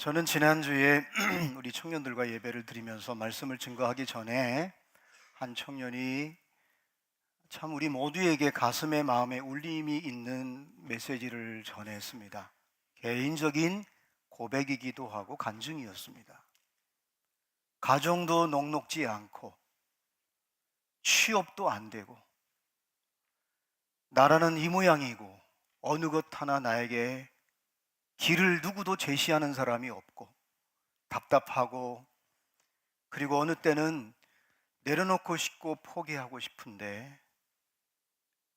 저는 지난주에 우리 청년들과 예배를 드리면서 말씀을 증거하기 전에 한 청년이 참 우리 모두에게 가슴에 마음에 울림이 있는 메시지를 전했습니다. 개인적인 고백이기도 하고 간증이었습니다. 가정도 녹록지 않고 취업도 안 되고 나라는 이 모양이고 어느 것 하나 나에게 길을 누구도 제시하는 사람이 없고 답답하고, 그리고 어느 때는 내려놓고 싶고 포기하고 싶은데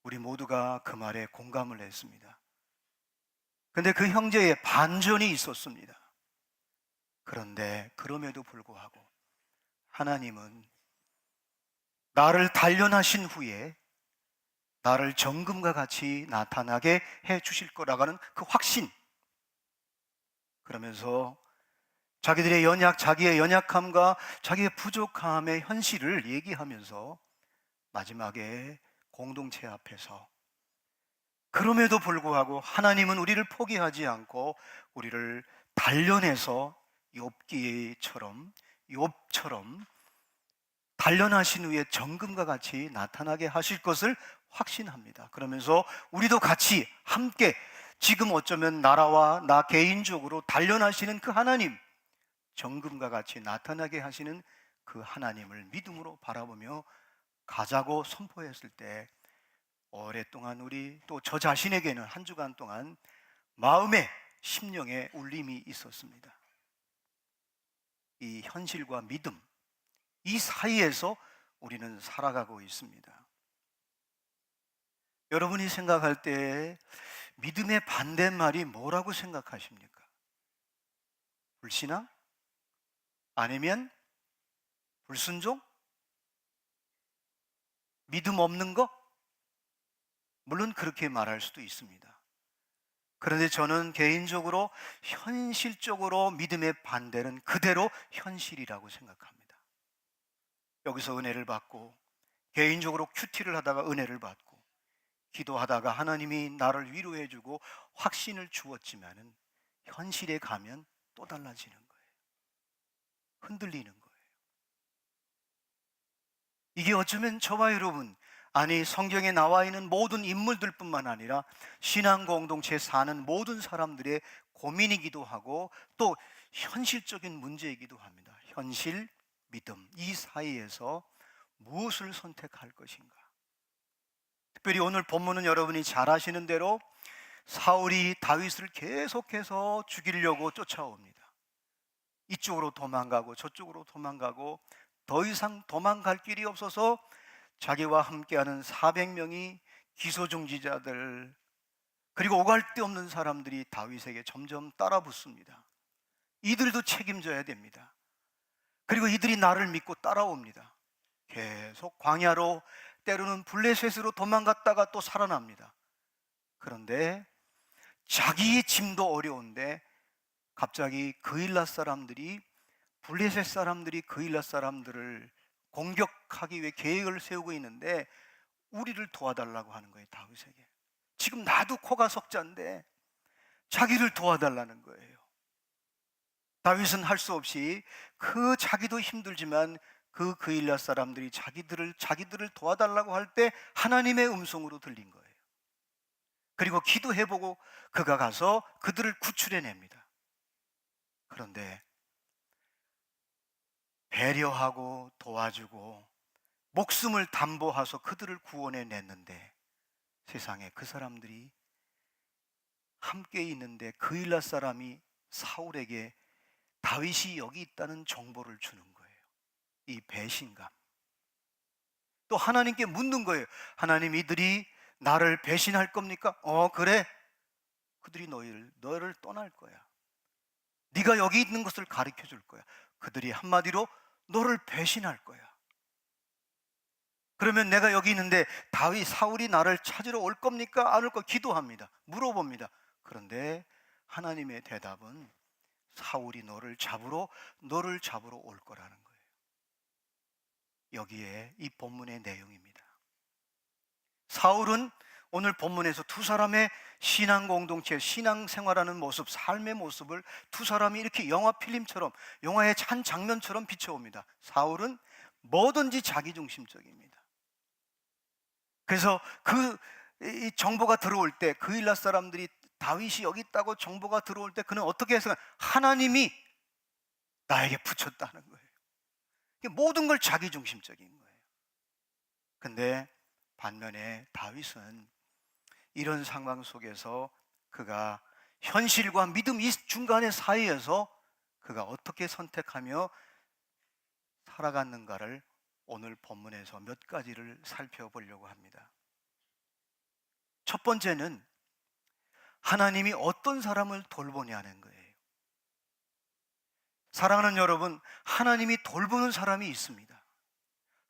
우리 모두가 그 말에 공감을 했습니다. 근데 그 형제의 반전이 있었습니다. 그런데 그럼에도 불구하고 하나님은 나를 단련하신 후에 나를 정금과 같이 나타나게 해 주실 거라고 하는 그 확신, 그러면서 자기의 연약함과 자기의 부족함의 현실을 얘기하면서 마지막에 공동체 앞에서 그럼에도 불구하고 하나님은 우리를 포기하지 않고 우리를 단련해서 욥처럼 단련하신 후에 정금과 같이 나타나게 하실 것을 확신합니다. 그러면서 우리도 같이 함께 지금 어쩌면 나라와 나 개인적으로 단련하시는 그 하나님, 정금과 같이 나타나게 하시는 그 하나님을 믿음으로 바라보며 가자고 선포했을 때 오랫동안 우리 또 저 자신에게는 한 주간 동안 마음에 심령에 울림이 있었습니다. 이 현실과 믿음, 이 사이에서 우리는 살아가고 있습니다. 여러분이 생각할 때 믿음의 반대말이 뭐라고 생각하십니까? 불신앙? 아니면 불순종? 믿음 없는 거? 물론 그렇게 말할 수도 있습니다. 그런데 저는 개인적으로 현실적으로 믿음의 반대는 그대로 현실이라고 생각합니다. 여기서 은혜를 받고 개인적으로 큐티를 하다가 은혜를 받고 기도하다가 하나님이 나를 위로해 주고 확신을 주었지만은 현실에 가면 또 달라지는 거예요. 흔들리는 거예요. 이게 어쩌면 저와 여러분, 아니 성경에 나와 있는 모든 인물들뿐만 아니라 신앙 공동체에 사는 모든 사람들의 고민이기도 하고 또 현실적인 문제이기도 합니다. 현실, 믿음, 이 사이에서 무엇을 선택할 것인가? 특별히 오늘 본문은 여러분이 잘 아시는 대로 사울이 다윗을 계속해서 죽이려고 쫓아옵니다. 이쪽으로 도망가고 저쪽으로 도망가고 더 이상 도망갈 길이 없어서 자기와 함께하는 400명이 기소중지자들, 그리고 오갈 데 없는 사람들이 다윗에게 점점 따라붙습니다. 이들도 책임져야 됩니다. 그리고 이들이 나를 믿고 따라옵니다. 계속 광야로, 때로는 블레셋으로 도망갔다가 또 살아납니다. 그런데 자기의 짐도 어려운데 갑자기 블레셋 사람들이 그일라 사람들을 공격하기 위해 계획을 세우고 있는데 우리를 도와달라고 하는 거예요. 다윗에게. 지금 나도 코가 석자인데 자기를 도와달라는 거예요. 다윗은 할 수 없이 자기도 힘들지만 그일라 사람들이 자기들을 도와달라고 할 때 하나님의 음성으로 들린 거예요. 그리고 기도해보고 그가 가서 그들을 구출해냅니다. 그런데 배려하고 도와주고 목숨을 담보해서 그들을 구원해냈는데 세상에 그 사람들이 함께 있는데 그일라 사람이 사울에게 다윗이 여기 있다는 정보를 주는 거예요. 이 배신감. 또 하나님께 묻는 거예요. 하나님, 이들이 나를 배신할 겁니까? 그래. 그들이 너를 떠날 거야. 네가 여기 있는 것을 가르쳐 줄 거야. 그들이 한마디로 너를 배신할 거야. 그러면 내가 여기 있는데 사울이 나를 찾으러 올 겁니까? 안 올 거? 기도합니다. 물어봅니다. 그런데 하나님의 대답은 사울이 너를 잡으러 올 거라는 거예요. 여기에 이 본문의 내용입니다. 사울은 오늘 본문에서 두 사람의 신앙 공동체, 신앙 생활하는 모습, 삶의 모습을 두 사람이 이렇게 영화 필름처럼, 영화의 한 장면처럼 비춰옵니다. 사울은 뭐든지 자기중심적입니다. 그래서 이 정보가 들어올 때, 그일라 사람들이 다윗이 여기 있다고 정보가 들어올 때 그는 어떻게 해서 하나님이 나에게 붙였다는 거예요. 모든 걸 자기중심적인 거예요. 근데 반면에 다윗은 이런 상황 속에서 그가 현실과 믿음 이 중간의 사이에서 그가 어떻게 선택하며 살아갔는가를 오늘 본문에서 몇 가지를 살펴보려고 합니다. 첫 번째는 하나님이 어떤 사람을 돌보냐는 거예요. 사랑하는 여러분, 하나님이 돌보는 사람이 있습니다.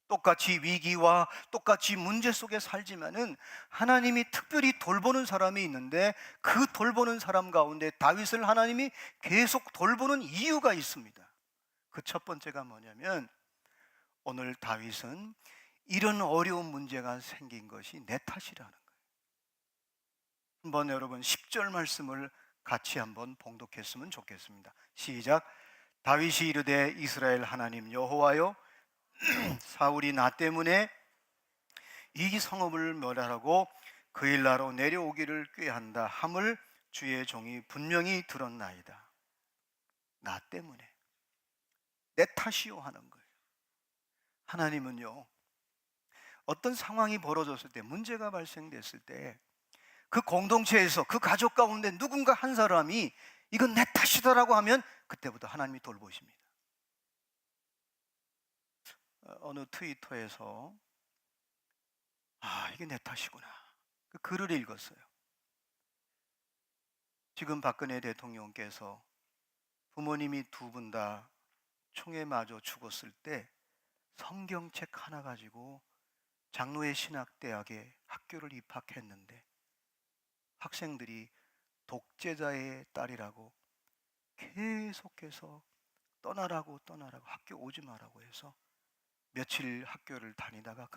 똑같이 위기와 똑같이 문제 속에 살지만은 하나님이 특별히 돌보는 사람이 있는데, 그 돌보는 사람 가운데 다윗을 하나님이 계속 돌보는 이유가 있습니다. 그 첫 번째가 뭐냐면, 오늘 다윗은 이런 어려운 문제가 생긴 것이 내 탓이라는 거예요. 한번 여러분 10절 말씀을 같이 한번 봉독했으면 좋겠습니다. 시작. 다윗이 이르되 이스라엘 하나님 여호와여, 사울이 나 때문에 이 성읍을 멸하라고 그일라로 내려오기를 꾀한다 함을 주의 종이 분명히 들었나이다. 나 때문에, 내 탓이요 하는 거예요. 하나님은요, 어떤 상황이 벌어졌을 때, 문제가 발생됐을 때 그 공동체에서, 그 가족 가운데 누군가 한 사람이 이건 내 탓이다라고 하면 그때부터 하나님이 돌보십니다. 어느 트위터에서 이게 내 탓이구나, 그 글을 읽었어요. 지금 박근혜 대통령께서 부모님이 두 분 다 총에 맞아 죽었을 때 성경책 하나 가지고 장로의 신학대학에 학교를 입학했는데, 학생들이 독재자의 딸이라고 계속해서 떠나라고 학교 오지 마라고 해서 며칠 학교를 다니다가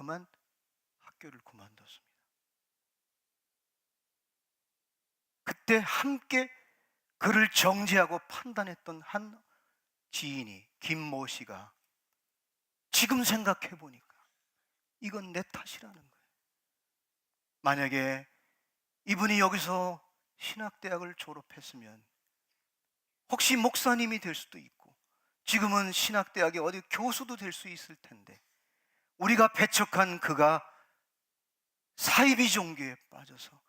학교를 그만뒀습니다. 그때 함께 그를 정죄하고 판단했던 한 지인이, 김모 씨가 지금 생각해 보니까 이건 내 탓이라는 거예요. 만약에 이분이 여기서 신학대학을 졸업했으면 혹시 목사님이 될 수도 있고, 지금은 신학대학의 어디 교수도 될 수 있을 텐데, 우리가 배척한 그가 사이비 종교에 빠져서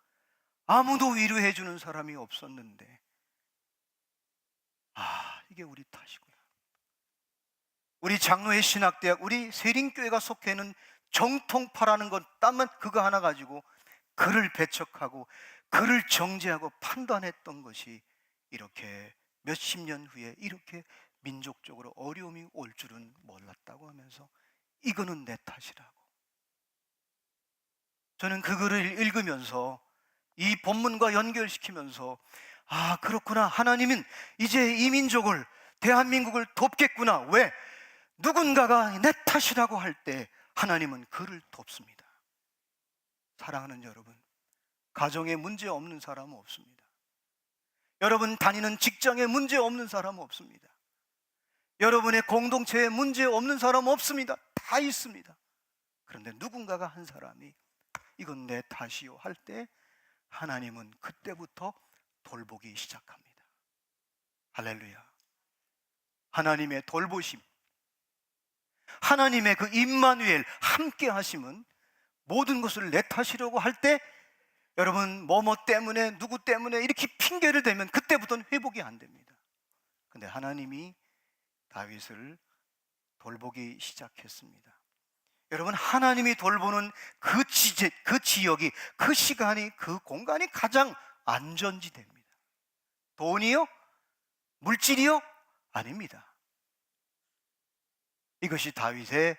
아무도 위로해 주는 사람이 없었는데, 이게 우리 탓이구나. 우리 장로의 신학대학, 우리 세린교회가 속해 있는 정통파라는 것 땀만 그거 하나 가지고 그를 배척하고 그를 정죄하고 판단했던 것이 이렇게 몇십 년 후에 이렇게 민족적으로 어려움이 올 줄은 몰랐다고 하면서 이거는 내 탓이라고. 저는 그 글을 읽으면서 이 본문과 연결시키면서 그렇구나, 하나님은 이제 이 민족을, 대한민국을 돕겠구나. 왜? 누군가가 내 탓이라고 할 때 하나님은 그를 돕습니다. 사랑하는 여러분, 가정에 문제 없는 사람은 없습니다. 여러분 다니는 직장에 문제 없는 사람은 없습니다. 여러분의 공동체에 문제 없는 사람은 없습니다. 다 있습니다. 그런데 누군가가 한 사람이 이건 내 탓이요 할 때 하나님은 그때부터 돌보기 시작합니다. 할렐루야. 하나님의 돌보심, 하나님의 그 임마누엘 함께 하심은 모든 것을 내 탓이라고 할 때, 여러분 뭐뭐 때문에 누구 때문에 이렇게 핑계를 대면 그때부터는 회복이 안 됩니다. 근데 하나님이 다윗을 돌보기 시작했습니다. 여러분, 하나님이 돌보는 그 지역이, 그 시간이, 그 공간이 가장 안전지대입니다. 돈이요? 물질이요? 아닙니다. 이것이 다윗의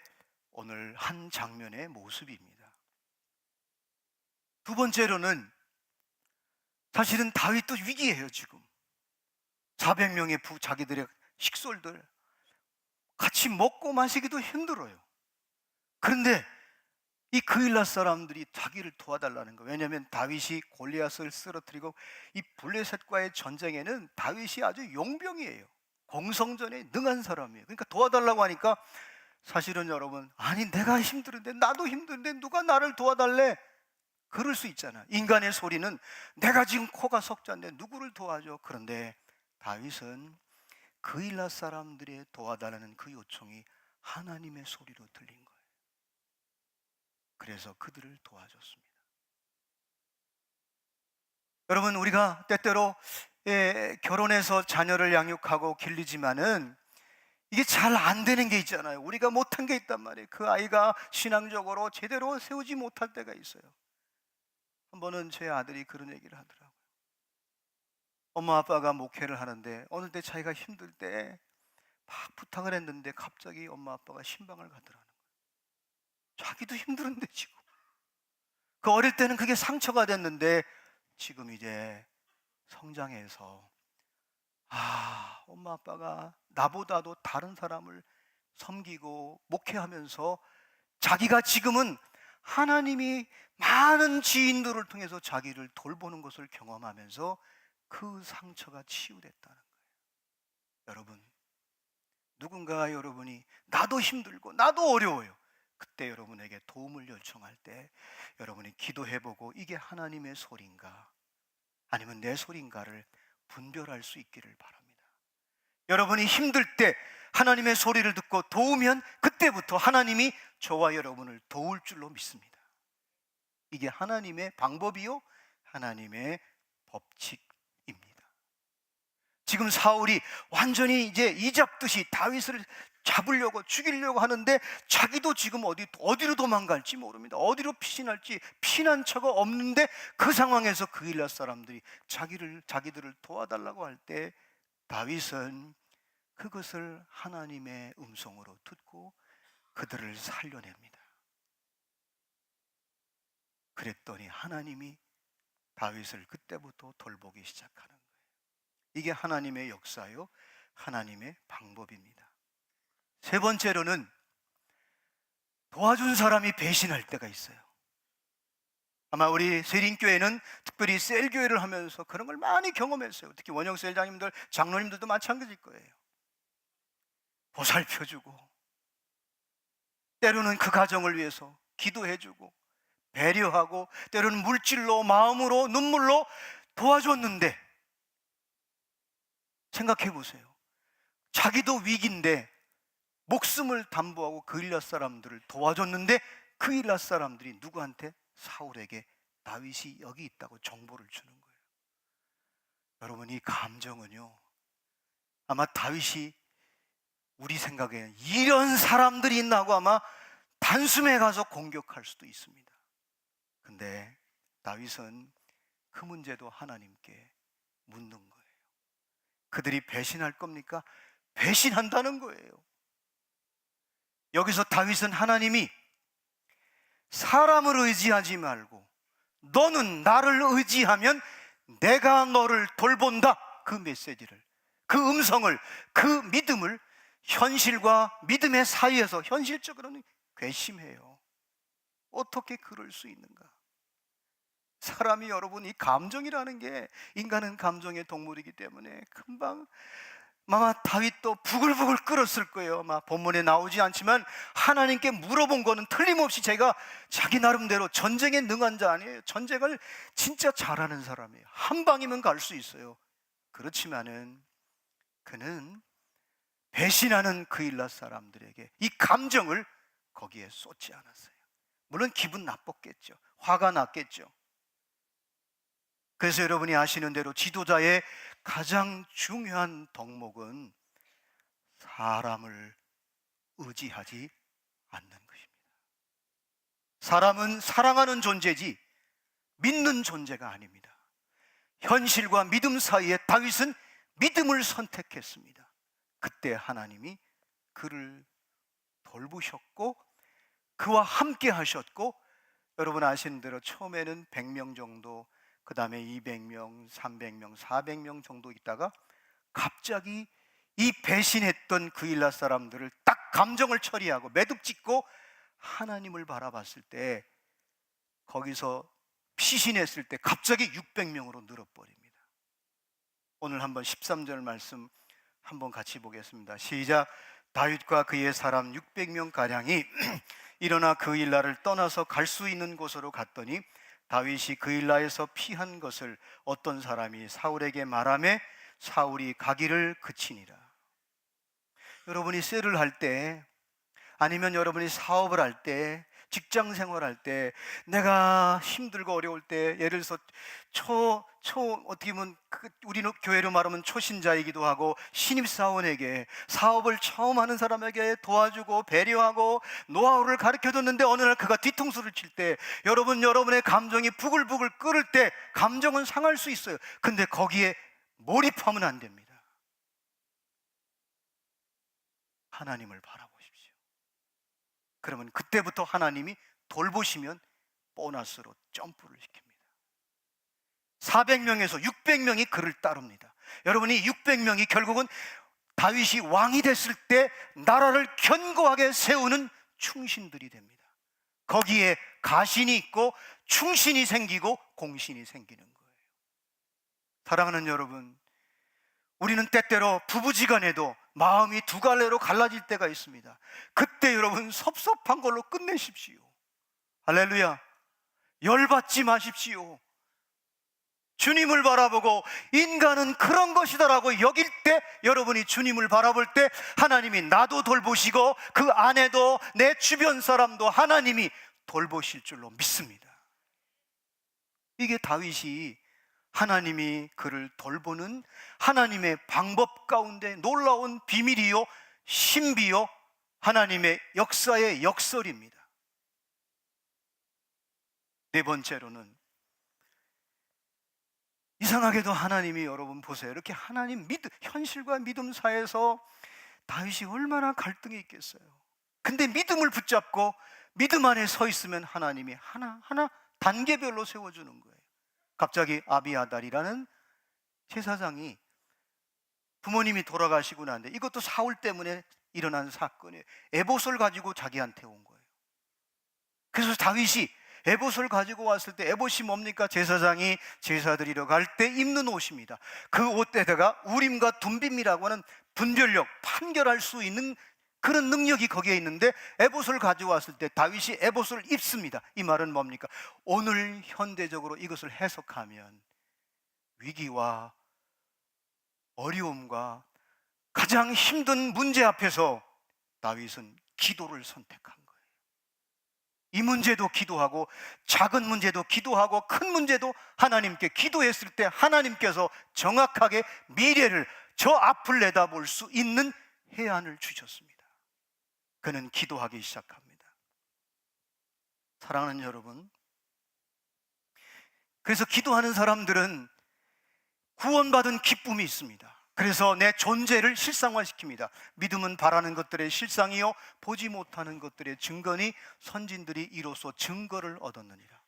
오늘 한 장면의 모습입니다. 두 번째로는 사실은 다윗도 위기예요. 지금 400명의 자기들의 식솔들 같이 먹고 마시기도 힘들어요. 그런데 이 그일라 사람들이 자기를 도와달라는 거예요. 왜냐하면 다윗이 골리앗을 쓰러뜨리고 이 블레셋과의 전쟁에는 다윗이 아주 용병이에요. 공성전에 능한 사람이에요. 그러니까 도와달라고 하니까 사실은 여러분, 아니 내가 힘들은데, 나도 힘든데 누가 나를 도와달래? 그럴 수 있잖아. 인간의 소리는 내가 지금 코가 석자인데 누구를 도와줘? 그런데 다윗은 그일라 사람들의 도와달라는 그 요청이 하나님의 소리로 들린 거예요. 그래서 그들을 도와줬습니다. 여러분, 우리가 때때로 결혼해서 자녀를 양육하고 길리지만은 이게 잘 안 되는 게 있잖아요. 우리가 못한 게 있단 말이에요. 그 아이가 신앙적으로 제대로 세우지 못할 때가 있어요. 한 번은 제 아들이 그런 얘기를 하더라고요. 엄마 아빠가 목회를 하는데 어느 때 자기가 힘들 때 막 부탁을 했는데 갑자기 엄마 아빠가 신방을 가더라는 거예요. 자기도 힘들은데 지금. 그 어릴 때는 그게 상처가 됐는데 지금 이제 성장해서 엄마 아빠가 나보다도 다른 사람을 섬기고 목회하면서 자기가 지금은 하나님이 많은 지인들을 통해서 자기를 돌보는 것을 경험하면서 그 상처가 치유됐다는 거예요. 여러분, 누군가 여러분이 나도 힘들고 나도 어려워요. 그때 여러분에게 도움을 요청할 때 여러분이 기도해보고 이게 하나님의 소리인가 아니면 내 소리인가를 분별할 수 있기를 바랍니다. 여러분이 힘들 때 하나님의 소리를 듣고 도우면 그때부터 하나님이 저와 여러분을 도울 줄로 믿습니다. 이게 하나님의 방법이요 하나님의 법칙입니다. 지금 사울이 완전히 이제 이잡듯이 다윗을 잡으려고 죽이려고 하는데 자기도 지금 어디로 도망갈지 모릅니다. 어디로 피신할지 피난처가 없는데 그 상황에서 그일라 사람들이 자기들을 도와달라고 할 때 다윗은 그것을 하나님의 음성으로 듣고 그들을 살려냅니다. 그랬더니 하나님이 다윗을 그때부터 돌보기 시작하는 거예요. 이게 하나님의 역사요, 하나님의 방법입니다. 세 번째로는 도와준 사람이 배신할 때가 있어요. 아마 우리 세린교회는 특별히 셀교회를 하면서 그런 걸 많이 경험했어요. 특히 원영셀장님들, 장로님들도 마찬가지일 거예요. 보살펴주고 때로는 그 가정을 위해서 기도해주고 배려하고 때로는 물질로, 마음으로, 눈물로 도와줬는데 생각해 보세요. 자기도 위기인데 목숨을 담보하고 그일라 사람들을 도와줬는데 그일라 사람들이 누구한테? 사울에게 다윗이 여기 있다고 정보를 주는 거예요. 여러분, 이 감정은요, 아마 다윗이 우리 생각에 이런 사람들이 있나 하고 아마 단숨에 가서 공격할 수도 있습니다. 근데 다윗은 그 문제도 하나님께 묻는 거예요. 그들이 배신할 겁니까? 배신한다는 거예요. 여기서 다윗은 하나님이 사람을 의지하지 말고 너는 나를 의지하면 내가 너를 돌본다, 그 메시지를, 그 음성을, 그 믿음을 현실과 믿음의 사이에서 현실적으로는 괘씸해요. 어떻게 그럴 수 있는가? 사람이, 여러분, 이 감정이라는 게, 인간은 감정의 동물이기 때문에 금방 아마 다윗도 부글부글 끓었을 거예요. 아마 본문에 나오지 않지만 하나님께 물어본 거는 틀림없이 제가 자기 나름대로 전쟁에 능한 자 아니에요. 전쟁을 진짜 잘하는 사람이에요. 한 방이면 갈 수 있어요. 그렇지만은 그는 배신하는 그일라 사람들에게 이 감정을 거기에 쏟지 않았어요. 물론 기분 나빴겠죠. 화가 났겠죠. 그래서 여러분이 아시는 대로 지도자의 가장 중요한 덕목은 사람을 의지하지 않는 것입니다. 사람은 사랑하는 존재지 믿는 존재가 아닙니다. 현실과 믿음 사이에 다윗은 믿음을 선택했습니다. 그때 하나님이 그를 돌보셨고 그와 함께 하셨고, 여러분 아시는 대로 처음에는 100명 정도, 그 다음에 200명, 300명, 400명 정도 있다가 갑자기 이 배신했던 그일라 사람들을 딱 감정을 처리하고 매듭 짓고 하나님을 바라봤을 때, 거기서 피신했을 때 갑자기 600명으로 늘어버립니다. 오늘 한번 13절 말씀 한번 같이 보겠습니다. 시작. 다윗과 그의 사람 600명가량이 일어나 그일라를 떠나서 갈 수 있는 곳으로 갔더니 다윗이 그일라에서 피한 것을 어떤 사람이 사울에게 말하매 사울이 가기를 그치니라. 여러분이 셀을 할 때, 아니면 여러분이 사업을 할 때, 직장 생활할 때, 내가 힘들고 어려울 때, 예를 들어서 어떻게 보면 우리 교회로 말하면 초신자이기도 하고 신입사원에게, 사업을 처음 하는 사람에게 도와주고 배려하고 노하우를 가르쳐줬는데 어느 날 그가 뒤통수를 칠 때, 여러분의 감정이 부글부글 끓을 때 감정은 상할 수 있어요. 근데 거기에 몰입하면 안 됩니다. 하나님을 바라보십시오. 그러면 그때부터 하나님이 돌보시면 보너스로 점프를 시킵니다. 400명에서 600명이 그를 따릅니다. 여러분이 600명이 결국은 다윗이 왕이 됐을 때 나라를 견고하게 세우는 충신들이 됩니다. 거기에 가신이 있고 충신이 생기고 공신이 생기는 거예요. 사랑하는 여러분, 우리는 때때로 부부지간에도 마음이 두 갈래로 갈라질 때가 있습니다. 그때 여러분 섭섭한 걸로 끝내십시오. 할렐루야. 열받지 마십시오. 주님을 바라보고 인간은 그런 것이다라고 여길 때, 여러분이 주님을 바라볼 때 하나님이 나도 돌보시고 그 안에도 내 주변 사람도 하나님이 돌보실 줄로 믿습니다. 이게 다윗이 하나님이 그를 돌보는 하나님의 방법 가운데 놀라운 비밀이요 신비요 하나님의 역사의 역설입니다. 네 번째로는, 이상하게도 하나님이, 여러분 보세요, 이렇게 하나님 현실과 믿음 사이에서 다윗이 얼마나 갈등이 있겠어요. 근데 믿음을 붙잡고 믿음 안에 서 있으면 하나님이 하나하나 단계별로 세워주는 거예요. 갑자기 아비아달이라는 제사장이 부모님이 돌아가시고 난데, 이것도 사울 때문에 일어난 사건이에요. 에봇을 가지고 자기한테 온 거예요. 그래서 다윗이 에봇을 가지고 왔을 때, 에봇이 뭡니까? 제사장이 제사 드리러 갈 때 입는 옷입니다. 그 옷에다가 우림과 둠빔이라고 하는 분별력, 판결할 수 있는 그런 능력이 거기에 있는데, 에봇을 가지고 왔을 때 다윗이 에봇을 입습니다. 이 말은 뭡니까? 오늘 현대적으로 이것을 해석하면 위기와 어려움과 가장 힘든 문제 앞에서 다윗은 기도를 선택한 거예요. 이 문제도 기도하고, 작은 문제도 기도하고, 큰 문제도 하나님께 기도했을 때 하나님께서 정확하게 미래를, 저 앞을 내다볼 수 있는 해안을 주셨습니다. 그는 기도하기 시작합니다. 사랑하는 여러분, 그래서 기도하는 사람들은 구원받은 기쁨이 있습니다. 그래서 내 존재를 실상화시킵니다. 믿음은 바라는 것들의 실상이요 보지 못하는 것들의 증거니 선진들이 이로써 증거를 얻었느니라.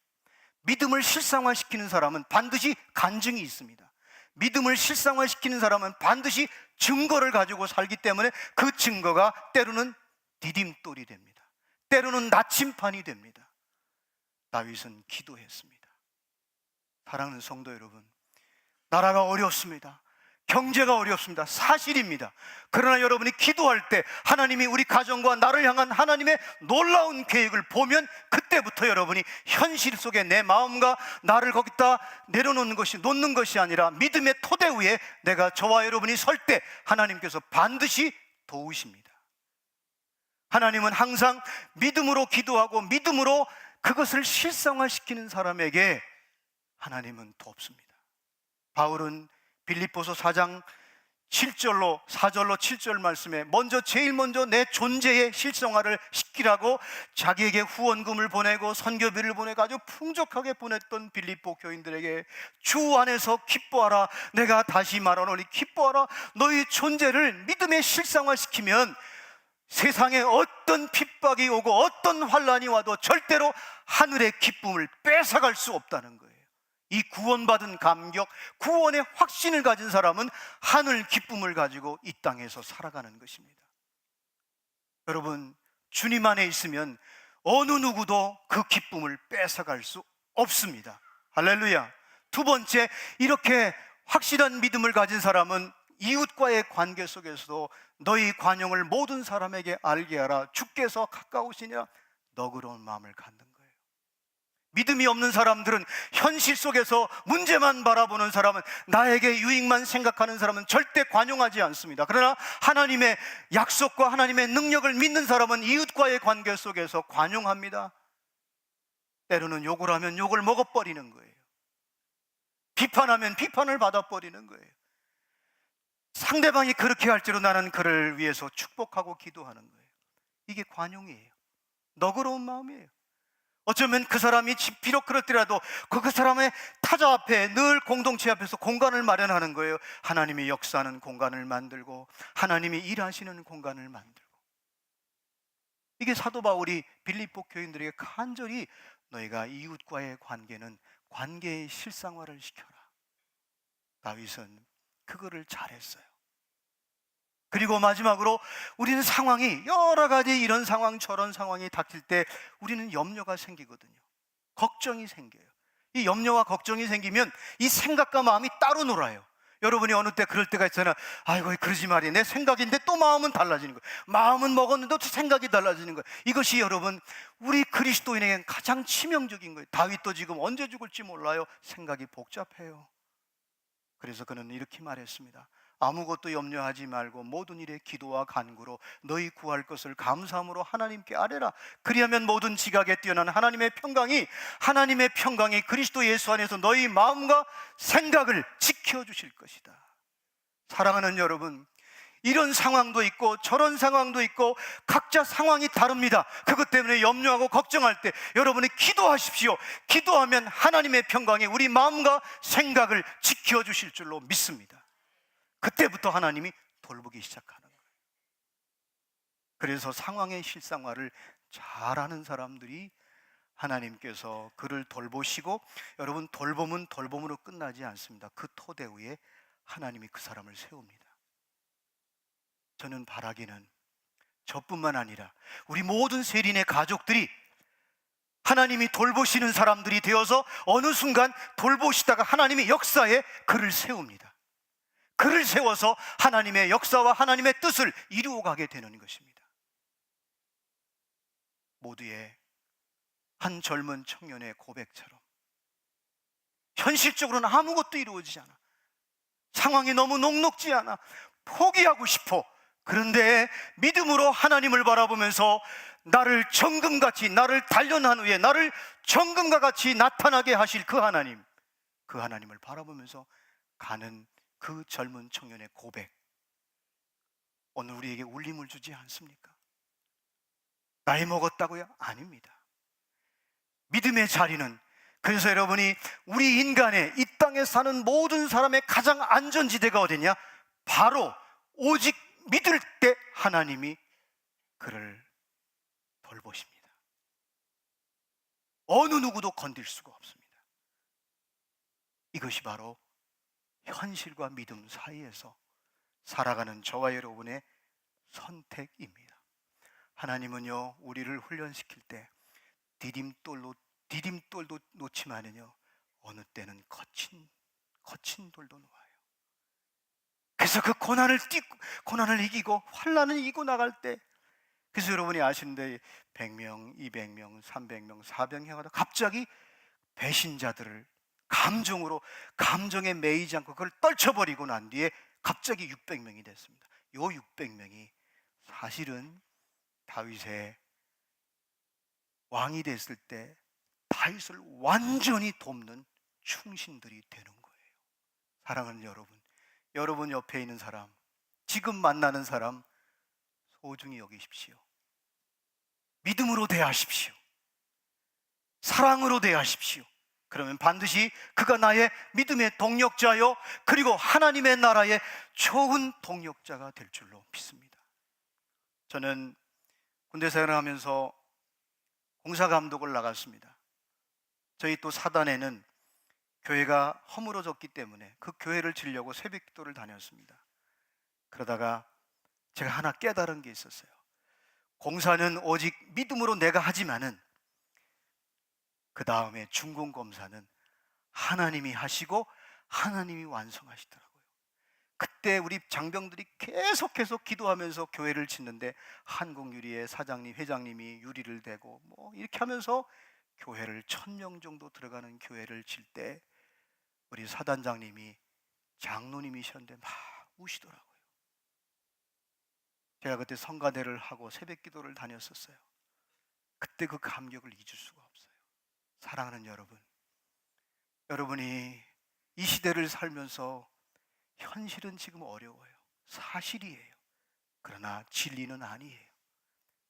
믿음을 실상화시키는 사람은 반드시 간증이 있습니다. 믿음을 실상화시키는 사람은 반드시 증거를 가지고 살기 때문에 그 증거가 때로는 디딤돌이 됩니다. 때로는 나침판이 됩니다. 다윗은 기도했습니다. 사랑하는 성도 여러분, 나라가 어렵습니다. 경제가 어렵습니다. 사실입니다. 그러나 여러분이 기도할 때 하나님이 우리 가정과 나를 향한 하나님의 놀라운 계획을 보면, 그때부터 여러분이 현실 속에 내 마음과 나를 거기다 놓는 것이 아니라 믿음의 토대 위에 내가, 저와 여러분이 설 때 하나님께서 반드시 도우십니다. 하나님은 항상 믿음으로 기도하고 믿음으로 그것을 실상화시키는 사람에게 하나님은 돕습니다. 바울은 빌립보서 4장 4절로 7절 말씀에 제일 먼저 내 존재의 실성화를 시키라고 자기에게 후원금을 보내고 선교비를 보내고 아주 풍족하게 보냈던 빌립보 교인들에게 주 안에서 기뻐하라, 내가 다시 말하노니 기뻐하라. 너희 존재를 믿음의 실상화시키면 세상에 어떤 핍박이 오고 어떤 환란이 와도 절대로 하늘의 기쁨을 뺏어갈 수 없다는 거예요. 이 구원받은 감격, 구원의 확신을 가진 사람은 하늘 기쁨을 가지고 이 땅에서 살아가는 것입니다. 여러분, 주님 안에 있으면 어느 누구도 그 기쁨을 뺏어갈 수 없습니다. 할렐루야. 두 번째, 이렇게 확실한 믿음을 가진 사람은 이웃과의 관계 속에서도 너희 관용을 모든 사람에게 알게 하라. 주께서 가까우시냐 너그러운 마음을 갖는 거예요. 믿음이 없는 사람들은, 현실 속에서 문제만 바라보는 사람은, 나에게 유익만 생각하는 사람은 절대 관용하지 않습니다. 그러나 하나님의 약속과 하나님의 능력을 믿는 사람은 이웃과의 관계 속에서 관용합니다. 때로는 욕을 하면 욕을 먹어버리는 거예요. 비판하면 비판을 받아버리는 거예요. 상대방이 그렇게 할지로 나는 그를 위해서 축복하고 기도하는 거예요. 이게 관용이에요. 너그러운 마음이에요. 어쩌면 그 사람이 비록 그렇더라도 그 사람의 타자 앞에, 늘 공동체 앞에서 공간을 마련하는 거예요. 하나님이 역사하는 공간을 만들고 하나님이 일하시는 공간을 만들고. 이게 사도 바울이 빌립보 교인들에게 간절히, 너희가 이웃과의 관계는 관계의 실상화를 시켜라. 다윗은 그거를 잘했어요. 그리고 마지막으로, 우리는 상황이, 여러 가지 이런 상황 저런 상황이 닥칠 때 우리는 염려가 생기거든요. 걱정이 생겨요. 이 염려와 걱정이 생기면 이 생각과 마음이 따로 놀아요. 여러분이 어느 때 그럴 때가 있잖아요. 아이고 그러지 말이야. 내 생각인데 또 마음은 달라지는 거예요. 마음은 먹었는데 또 생각이 달라지는 거예요. 이것이 여러분, 우리 그리스도인에겐 가장 치명적인 거예요. 다윗도 지금 언제 죽을지 몰라요. 생각이 복잡해요. 그래서 그는 이렇게 말했습니다. 아무것도 염려하지 말고 모든 일에 기도와 간구로 너희 구할 것을 감사함으로 하나님께 아뢰라. 그리하면 모든 지각에 뛰어난 하나님의 평강이 그리스도 예수 안에서 너희 마음과 생각을 지켜주실 것이다. 사랑하는 여러분, 이런 상황도 있고 저런 상황도 있고 각자 상황이 다릅니다. 그것 때문에 염려하고 걱정할 때 여러분이 기도하십시오. 기도하면 하나님의 평강이 우리 마음과 생각을 지켜주실 줄로 믿습니다. 그때부터 하나님이 돌보기 시작하는 거예요. 그래서 상황의 실상화를 잘하는 사람들이 하나님께서 그를 돌보시고, 여러분, 돌봄은 돌봄으로 끝나지 않습니다. 그 토대 위에 하나님이 그 사람을 세웁니다. 저는 바라기는 저뿐만 아니라 우리 모든 세린의 가족들이 하나님이 돌보시는 사람들이 되어서 어느 순간 돌보시다가 하나님이 역사에 그를 세웁니다. 그를 세워서 하나님의 역사와 하나님의 뜻을 이루어가게 되는 것입니다. 모두의 한 젊은 청년의 고백처럼 현실적으로는 아무것도 이루어지지 않아. 상황이 너무 녹록지 않아. 포기하고 싶어. 그런데 믿음으로 하나님을 바라보면서 나를 정금같이, 나를 단련한 후에 나를 정금과 같이 나타나게 하실 그 하나님을 바라보면서 가는 그 젊은 청년의 고백, 오늘 우리에게 울림을 주지 않습니까? 나이 먹었다고요? 아닙니다. 믿음의 자리는, 그래서 여러분이, 우리 인간의 이 땅에 사는 모든 사람의 가장 안전지대가 어디냐? 바로 오직 믿을 때 하나님이 그를 돌보십니다. 어느 누구도 건들 수가 없습니다. 이것이 바로 현실과 믿음 사이에서 살아가는 저와 여러분의 선택입니다. 하나님은요, 우리를 훈련시킬 때 디딤돌도 놓지만은요, 어느 때는 거친 돌도 놓아요. 그래서 그 고난을 이기고 환난을 이기고 나갈 때, 그래서 여러분이 아시는데 100명, 200명, 300명, 400명 하다 갑자기 배신자들을 감정에 매이지 않고 그걸 떨쳐버리고 난 뒤에 갑자기 600명이 됐습니다. 이 600명이 사실은 다윗의 왕이 됐을 때 다윗을 완전히 돕는 충신들이 되는 거예요. 사랑하는 여러분 옆에 있는 사람, 지금 만나는 사람 소중히 여기십시오. 믿음으로 대하십시오. 사랑으로 대하십시오. 그러면 반드시 그가 나의 믿음의 동력자요, 그리고 하나님의 나라의 좋은 동력자가 될 줄로 믿습니다. 저는 군대 생활을 하면서 공사감독을 나갔습니다. 저희 또 사단에는 교회가 허물어졌기 때문에 그 교회를 지려고 새벽기도를 다녔습니다. 그러다가 제가 하나 깨달은 게 있었어요. 공사는 오직 믿음으로 내가 하지만은 그 다음에 중공검사는 하나님이 하시고 하나님이 완성하시더라고요. 그때 우리 장병들이 계속해서 기도하면서 교회를 짓는데 한국유리의 사장님, 회장님이 유리를 대고 뭐 이렇게 하면서 교회를 1000명 정도 들어가는 교회를 질 때 우리 사단장님이 장로님이셨는데 막 우시더라고요. 제가 그때 성가대를 하고 새벽기도를 다녔었어요. 그때 그 감격을 잊을 수가 없어요. 사랑하는 여러분, 여러분이 이 시대를 살면서 현실은 지금 어려워요. 사실이에요. 그러나 진리는 아니에요.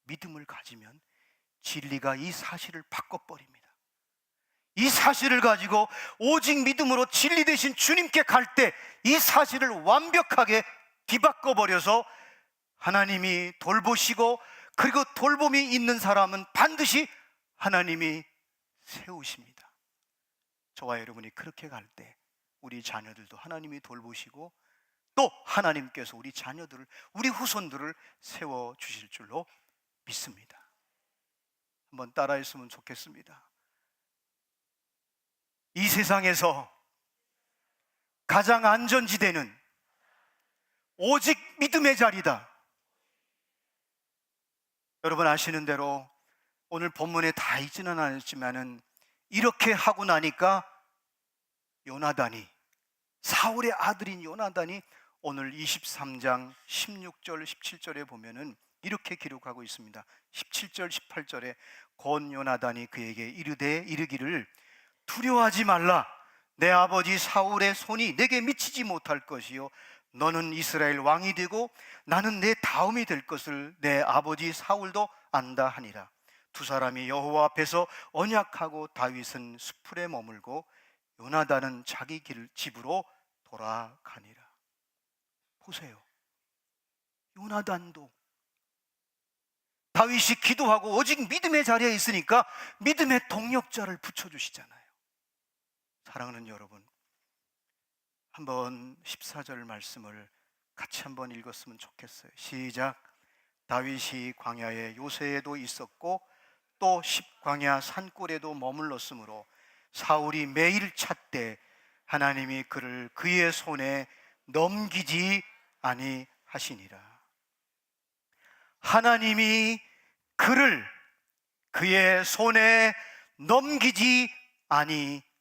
믿음을 가지면 진리가 이 사실을 바꿔버립니다. 이 사실을 가지고 오직 믿음으로 진리 되신 주님께 갈 때 이 사실을 완벽하게 뒤바꿔버려서 하나님이 돌보시고, 그리고 돌봄이 있는 사람은 반드시 하나님이 세우십니다. 저와 여러분이 그렇게 갈 때 우리 자녀들도 하나님이 돌보시고 또 하나님께서 우리 자녀들을, 우리 후손들을 세워주실 줄로 믿습니다. 한번 따라했으면 좋겠습니다. 이 세상에서 가장 안전지대는 오직 믿음의 자리다. 여러분 아시는 대로 오늘 본문에 다 있지는 않았지만은 이렇게 하고 나니까 요나단이, 사울의 아들인 요나단이 오늘 23장 16절 17절에 보면은 이렇게 기록하고 있습니다. 17절 18절에 곧 요나단이 그에게 이르기를 두려워하지 말라. 내 아버지 사울의 손이 내게 미치지 못할 것이요 너는 이스라엘 왕이 되고 나는 내 다음이 될 것을 내 아버지 사울도 안다 하니라. 두 사람이 여호와 앞에서 언약하고 다윗은 수풀에 머물고 요나단은 자기 집으로 돌아가니라. 보세요. 요나단도 다윗이 기도하고 오직 믿음의 자리에 있으니까 믿음의 동력자를 붙여주시잖아요. 사랑하는 여러분, 한번 14절 말씀을 같이 한번 읽었으면 좋겠어요. 시작. 다윗이 광야에 요새에도 있었고 또 십광야 산골에도 머물렀으므로 사울이 매일 찾되 하나님이 그를 그의 손에 넘기지 아니하시니라. 하나님이 그를 그의 손에 넘기지 아니하시니라.